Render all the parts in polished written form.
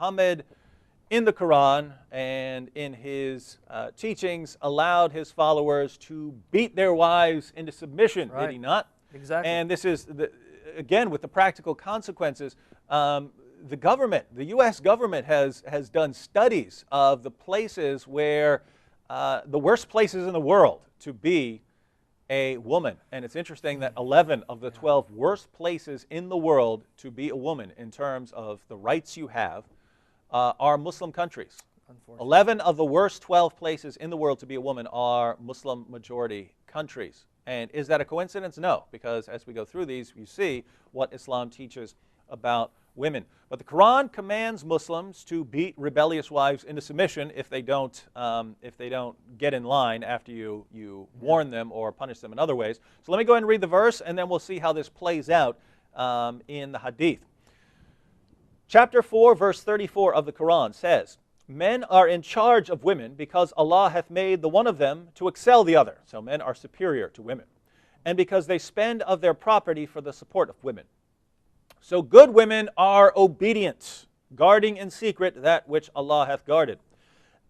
Muhammad in the Quran and in his teachings allowed his followers to beat their wives into submission, did he not? Exactly. And this is, again, with the practical consequences. The government, the U.S. government has done studies of the places where, the worst places in the world to be a woman. And it's interesting that 11 of the 12 worst places in the world to be a woman in terms of the rights you have are Muslim countries. 11 of the worst 12 places in the world to be a woman are Muslim majority countries. And is that a coincidence? No, because as we go through these, you see what Islam teaches about women. But the Quran commands Muslims to beat rebellious wives into submission if they don't get in line after you warn them or punish them in other ways. So let me go ahead and read the verse, and then we'll see how this plays out in the hadith. Chapter 4, verse 34 of the Quran says, "Men are in charge of women because Allah hath made the one of them to excel the other." So men are superior to women. "And because they spend of their property for the support of women. So good women are obedient, guarding in secret that which Allah hath guarded.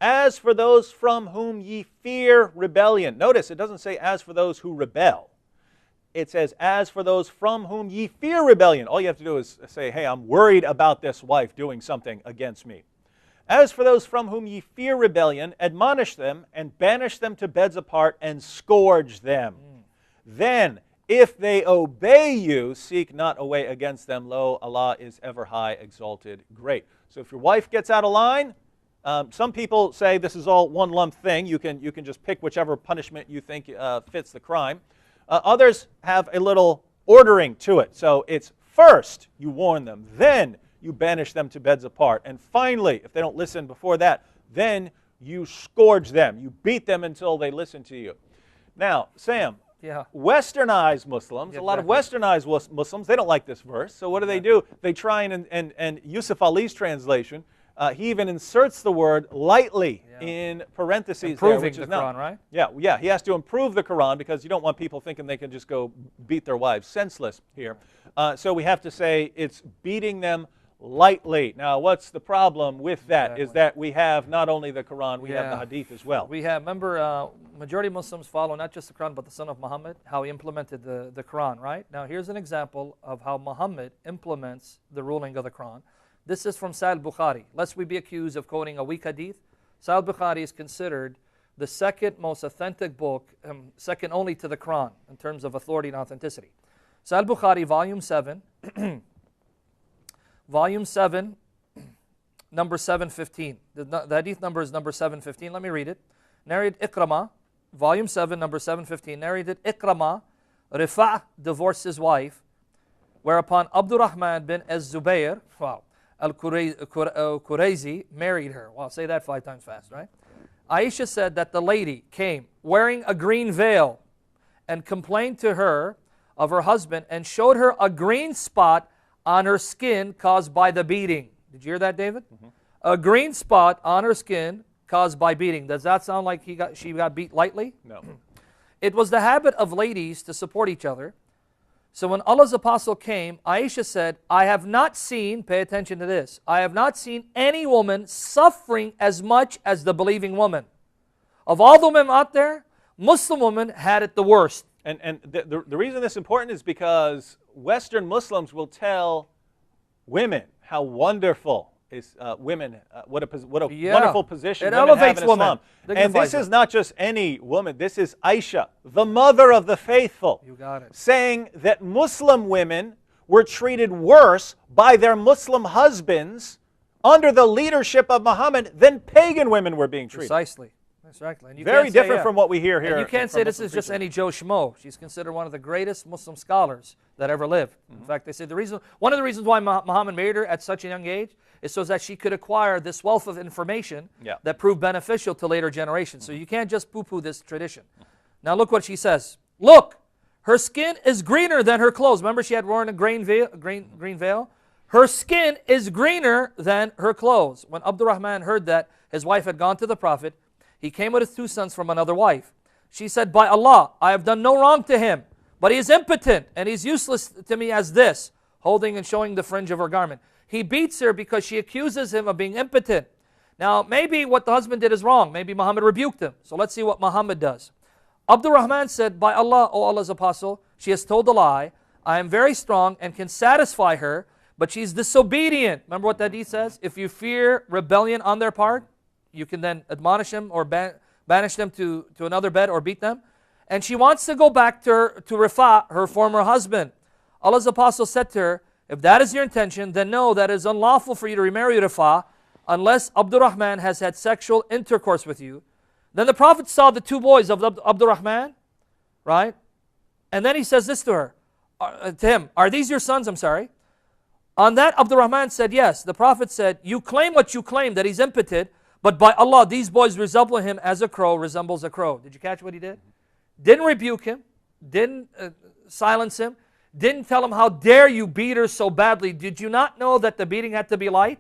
As for those from whom ye fear rebellion." Notice it doesn't say as for those who rebel. It says as for those from whom ye fear rebellion. All you have to do is say, hey, I'm worried about this wife doing something against me. "As for those from whom ye fear rebellion, admonish them and banish them to beds apart and scourge them. Then, if they obey you, seek not a way against them. Lo, Allah is ever high, exalted, great." So if your wife gets out of line, some people say this is all one lump thing. You can just pick whichever punishment you think fits the crime. Others have a little ordering to it. So it's first you warn them, then you banish them to beds apart. And finally, if they don't listen before that, then you scourge them. You beat them until they listen to you. Now, Sam, Westernized Muslims, a lot of Westernized Muslims, they don't like this verse. So what do? They try and Yusuf Ali's translation, he even inserts the word lightly in parentheses improving there, which the is Quran, right? Yeah, he has to improve the Quran because you don't want people thinking they can just go beat their wives senseless here. So we have to say it's beating them lightly. Now, what's the problem with that? Is that we have not only the Quran, we have the Hadith as well. We have, remember, majority of Muslims follow not just the Quran, but the Son of Muhammad, how he implemented the Quran, right? Now, here's an example of how Muhammad implements the ruling of the Quran. This is from Sahih Bukhari. Lest we be accused of quoting a weak hadith, Sahih Bukhari is considered the second most authentic book, second only to the Quran in terms of authority and authenticity. Sahih Bukhari, volume 7, volume 7, number 715. The hadith number is number 715. Let me read it. Narrated Ikrama, volume 7, number 715. Narrated Ikrama, Rifa' divorced his wife, whereupon Abdurrahman bin Az-Zubayr, Al-Qurayzi, married her. Wow, say that 5 times fast, right? Aisha said that the lady came wearing a green veil and complained to her of her husband and showed her a green spot on her skin caused by the beating. Did you hear that, David? A green spot on her skin caused by beating. Does that sound like she got beat lightly? No. It was the habit of ladies to support each other. So when Allah's apostle came, Aisha said, I have not seen, pay attention to this, I have not seen any woman suffering as much as the believing woman. Of all the women out there, Muslim women had it the worst. And the reason this is important is because Western Muslims will tell women how wonderful is women, what a wonderful position it women elevates have in Islam. And this is not just any woman. This is Aisha, the mother of the faithful, you got it, saying that Muslim women were treated worse by their Muslim husbands under the leadership of Muhammad than pagan women were being treated. Precisely. Exactly. And you very different from what we hear here. And you can't say this is just any Joe Schmo. She's considered one of the greatest Muslim scholars that ever lived. In fact, they say one of the reasons why Muhammad married her at such a young age is so that she could acquire this wealth of information that proved beneficial to later generations. So you can't just poo-poo this tradition. Now look what she says. Look, her skin is greener than her clothes. Remember she had worn a green veil? Her skin is greener than her clothes. When Abdurrahman heard that his wife had gone to the Prophet, he came with his 2 sons from another wife. She said, by Allah, I have done no wrong to him, but he is impotent and he's useless to me as this, holding and showing the fringe of her garment. He beats her because she accuses him of being impotent. Now, maybe what the husband did is wrong. Maybe Muhammad rebuked him. So let's see what Muhammad does. Abdurrahman said, by Allah, O Allah's apostle, she has told a lie. I am very strong and can satisfy her, but she's disobedient. Remember what that hadith says? If you fear rebellion on their part, you can then admonish them or banish them to another bed or beat them. And she wants to go back to Rifa, her former husband. Allah's apostle said to her, if that is your intention, then know that it is unlawful for you to remarry Rifa unless Abdurrahman has had sexual intercourse with you. Then the Prophet saw the two boys of Abdurrahman, right? And then he says this to her, to him, are these your sons? I'm sorry. On that, Abdurrahman said, yes. The Prophet said, you claim what you claim, that he's impotent, but by Allah, these boys resemble him as a crow resembles a crow. Did you catch what he did? Didn't rebuke him, didn't silence him, didn't tell him, how dare you beat her so badly. Did you not know that the beating had to be light?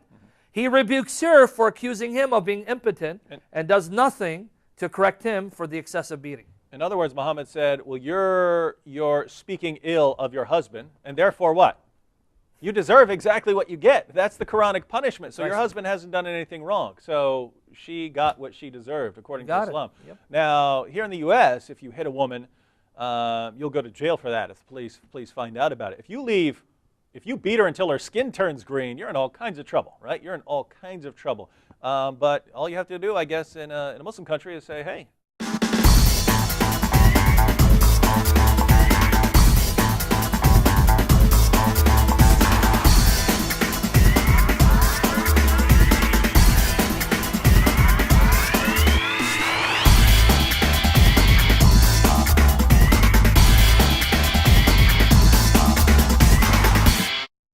He rebukes her for accusing him of being impotent and does nothing to correct him for the excessive beating. In other words, Muhammad said, well, you're speaking ill of your husband, and therefore what? You deserve exactly what you get. That's the Quranic punishment. So your husband hasn't done anything wrong. So she got what she deserved, according to Islam. Yep. Now, here in the U.S., if you hit a woman, you'll go to jail for that if the police find out about it. If you beat her until her skin turns green, you're in all kinds of trouble, right? You're in all kinds of trouble. But all you have to do, I guess, in a Muslim country is say, hey,